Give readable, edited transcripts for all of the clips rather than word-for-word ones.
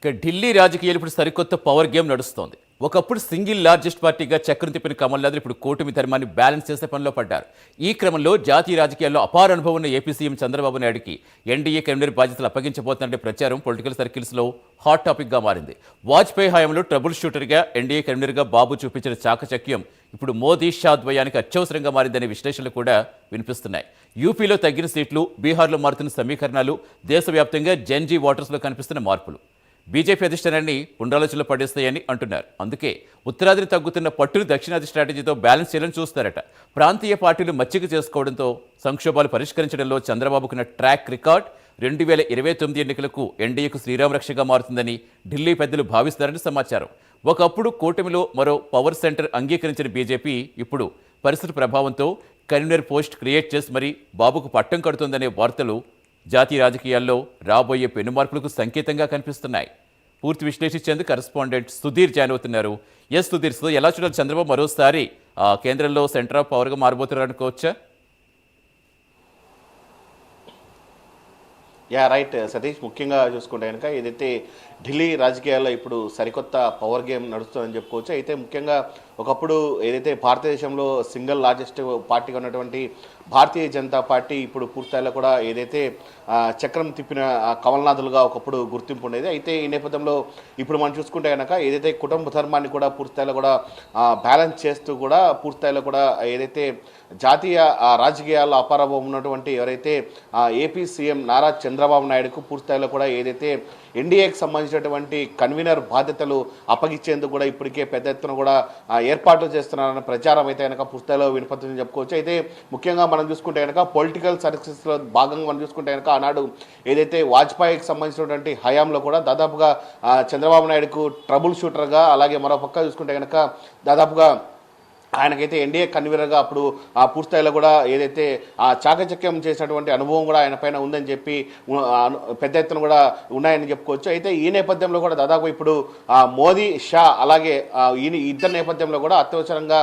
ఇక ఢిల్లీ రాజకీయాలు ఇప్పుడు సరికొత్త పవర్ గేమ్ నడుస్తోంది. ఒకప్పుడు సింగిల్ లార్జెస్ట్ పార్టీగా చక్రం తిప్పిన కమల్నాథ్ ఇప్పుడు కూటమి ధర్మాన్ని బ్యాలెన్స్ చేసే పనిలో పడ్డారు. ఈ క్రమంలో జాతీయ రాజకీయాల్లో అపార అనుభవం ఉన్న ఏపీ సీఎం చంద్రబాబు నాయుడుకి ఎన్డీఏ కన్వీనర్ బాధ్యతలు అప్పగించబోతున్నట్టే ప్రచారం పొలిటికల్ సర్కిల్స్లో హాట్ టాపిక్గా మారింది. వాజ్పేయి హయాంలో ట్రబుల్ షూటర్గా ఎన్డీఏ కన్వీనర్గా బాబు చూపించిన చాకచక్యం ఇప్పుడు మోదీ షా ద్వయానికి అత్యవసరంగా మారిందనే విశ్లేషణలు కూడా వినిపిస్తున్నాయి. యూపీలో తగ్గిన సీట్లు, బీహార్లో మారుతున్న సమీకరణాలు, దేశవ్యాప్తంగా జెన్జీ ఓటర్స్లో కనిపిస్తున్న మార్పులు బీజేపీ అధిష్టానాన్ని పునరాలోచనలో పడేస్తాయని అంటున్నారు. అందుకే ఉత్తరాదిని తగ్గుతున్న పట్టును దక్షిణాది స్ట్రాటజీతో బ్యాలెన్స్ చేయాలని చూస్తారట. ప్రాంతీయ పార్టీలు మచ్చిక చేసుకోవడంతో సంక్షోభాలు పరిష్కరించడంలో చంద్రబాబుకున్న ట్రాక్ రికార్డ్ 2029 ఎన్నికలకు ఎన్డీఏకు శ్రీరామరక్షగా మారుతుందని ఢిల్లీ పెద్దలు భావిస్తారని సమాచారం. ఒకప్పుడు కూటమిలో మరో పవర్ సెంటర్ అంగీకరించిన బీజేపీ ఇప్పుడు పరిస్థితి ప్రభావంతో కన్వీనర్ పోస్ట్ క్రియేట్ చేసి మరీ బాబుకు పట్టం కడుతోందనే వార్తలు జాతీయ రాజకీయాల్లో రాబోయే పెనుమార్పులకు సంకేతంగా కనిపిస్తున్నాయి. పూర్తి విశ్లేషించేందుకు కరెస్పాండెంట్ సుధీర్ జాయిన్ అవుతున్నారు. సుధీర్, ఎలా చూడాలి? చంద్రబాబు మరోసారి కేంద్రంలో సెంటర్ ఆఫ్ పవర్గా మారబోతున్నారు అనుకోవచ్చా? రైట్ సతీష్, ముఖ్యంగా చూసుకుంటే కనుక ఏదైతే ఢిల్లీ రాజకీయాల్లో ఇప్పుడు సరికొత్త పవర్ గేమ్ నడుస్తుందని చెప్పుకోవచ్చు. అయితే ముఖ్యంగా ఒకప్పుడు ఏదైతే భారతదేశంలో సింగిల్ లార్జెస్ట్ పార్టీగా ఉన్నటువంటి భారతీయ జనతా పార్టీ ఇప్పుడు పూర్తిస్థాయిలో కూడా ఏదైతే చక్రం తిప్పిన కమల్నాథులుగా ఒకప్పుడు గుర్తింపు ఉండేది. అయితే ఈ నేపథ్యంలో ఇప్పుడు మనం చూసుకుంటే కనుక ఏదైతే కుటుంబ ధర్మాన్ని కూడా పూర్తిస్థాయిలో కూడా బ్యాలెన్స్ చేస్తూ కూడా పూర్తిస్థాయిలో కూడా ఏదైతే జాతీయ రాజకీయాల్లో అపారభం ఉన్నటువంటి ఎవరైతే ఏపీ సీఎం నారా చంద్రబాబు నాయుడుకు పూర్తిస్థాయిలో కూడా ఏదైతే ఎన్డీఏకి సంబంధించినటువంటి కన్వీనర్ బాధ్యతలు అప్పగించేందుకు కూడా ఇప్పటికే పెద్ద ఎత్తున కూడా ఏర్పాట్లు చేస్తున్నారన్న ప్రచారం అయితే కనుక పూర్తిస్థాయిలో వినపడుతుందని చెప్పుకోవచ్చు. అయితే ముఖ్యంగా మనం చూసుకుంటే కనుక పొలిటికల్ సర్కిల్స్లో భాగంగా మనం చూసుకుంటే కనుక ఆనాడు ఏదైతే వాజ్పేయికి సంబంధించినటువంటి హయాంలో కూడా దాదాపుగా చంద్రబాబు నాయుడుకు ట్రబుల్ షూటర్గా, అలాగే మరో పక్క చూసుకుంటే కనుక దాదాపుగా ఆయనకైతే ఎన్డీఏ కన్వీనర్గా అప్పుడు పూర్తిస్థాయిలో కూడా ఏదైతే చాకచక్యం చేసినటువంటి అనుభవం కూడా ఆయన పైన ఉందని చెప్పి పెద్ద ఎత్తున కూడా ఉన్నాయని చెప్పుకోవచ్చు. అయితే ఈ నేపథ్యంలో కూడా దాదాపు ఇప్పుడు మోదీ షా అలాగే ఇద్దరు నేపథ్యంలో కూడా అత్యవసరంగా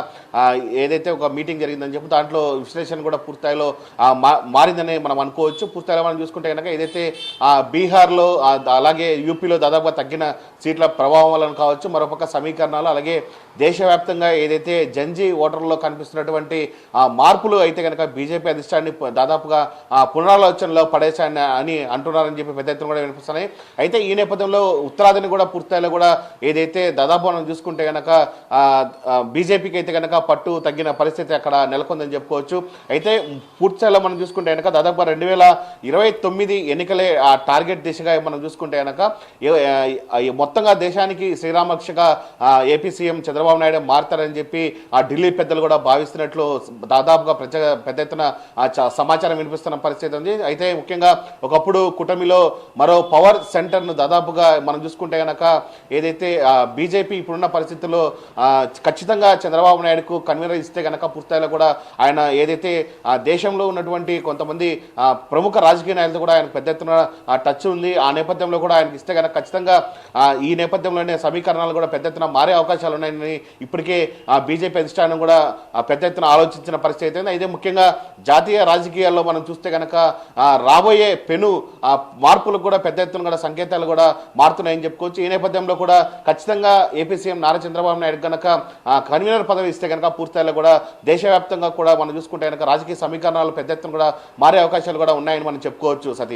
ఏదైతే ఒక మీటింగ్ జరిగిందని చెప్పి దాంట్లో విశ్లేషణ కూడా పూర్తిస్థాయిలో మారిందని మనం అనుకోవచ్చు. పూర్తిస్థాయిలో మనం చూసుకుంటే కనుక ఏదైతే బీహార్లో అలాగే యూపీలో దాదాపుగా తగ్గిన సీట్ల ప్రభావం వలన కావచ్చు, మరోపక్క సమీకరణాలు, అలాగే దేశవ్యాప్తంగా ఏదైతే జెన్జీ ఓటర్లలో కనిపిస్తున్నటువంటి మార్పులు అయితే కనుక బీజేపీ అధిష్టాన్ని దాదాపుగా పునరాలోచనలో పడేశాయని అని అంటున్నారని చెప్పి పెద్ద ఎత్తున కూడా వినిపిస్తున్నాయి. అయితే ఈ నేపథ్యంలో ఉత్తరాదిని కూడా పూర్తిస్థాయిలో కూడా ఏదైతే దాదాపు మనం చూసుకుంటే కనుక బీజేపీకి అయితే కనుక పట్టు తగ్గిన పరిస్థితి అక్కడ నెలకొందని చెప్పుకోవచ్చు. అయితే పూర్తిస్థాయిలో మనం చూసుకుంటే కనుక దాదాపుగా 2029 ఎన్నికలే ఆ టార్గెట్ దిశగా మనం చూసుకుంటే కనుక మొత్తంగా దేశానికి శ్రీరామరక్షగా ఏపీ సీఎం చంద్రబాబు నాయుడు మారతారని చెప్పి ఆ ఢిల్లీ పెద్దలు కూడా భావిస్తున్నట్లు దాదాపుగా పెద్ద ఎత్తున సమాచారం వినిపిస్తున్న పరిస్థితి ఉంది. అయితే ముఖ్యంగా ఒకప్పుడు కూటమిలో మరో పవర్ సెంటర్ను దాదాపుగా మనం చూసుకుంటే కనుక ఏదైతే బీజేపీ ఇప్పుడున్న పరిస్థితుల్లో ఖచ్చితంగా చంద్రబాబు నాయుడుకు కన్వీనర్ ఇస్తే కనుక పూర్తిస్థాయిలో కూడా ఆయన ఏదైతే దేశంలో ఉన్నటువంటి కొంతమంది ప్రముఖ రాజకీయ నాయకులతో కూడా ఆయన పెద్ద ఎత్తున టచ్ ఉంది. ఆ నేపథ్యంలో కూడా ఆయనకి ఇస్తే కనుక ఖచ్చితంగా ఈ నేపథ్యంలోనే సమీకరణాలు కూడా పెద్ద ఎత్తున మారే అవకాశాలు ఉన్నాయని ఇప్పటికే బీజేపీ అధిష్టానం కూడా పెద్ద ఎత్తున ఆలోచించిన పరిస్థితి అయితే. అయితే ముఖ్యంగా జాతీయ రాజకీయాల్లో మనం చూస్తే కనుక రాబోయే పెను మార్పులకు కూడా పెద్ద ఎత్తున కూడా సంకేతాలు కూడా మారుతున్నాయని చెప్పుకోవచ్చు. ఈ నేపథ్యంలో కూడా ఖచ్చితంగా ఏపీ సీఎం నారా చంద్రబాబు నాయుడు కనుక కన్వీనర్ పదవి ఇస్తే కనుక పూర్తిస్థాయిలో కూడా దేశవ్యాప్తంగా కూడా మనం చూసుకుంటే కనుక రాజకీయ సమీకరణాలు పెద్ద ఎత్తున కూడా మారే అవకాశాలు కూడా ఉన్నాయని మనం చెప్పుకోవచ్చు. సతీష్.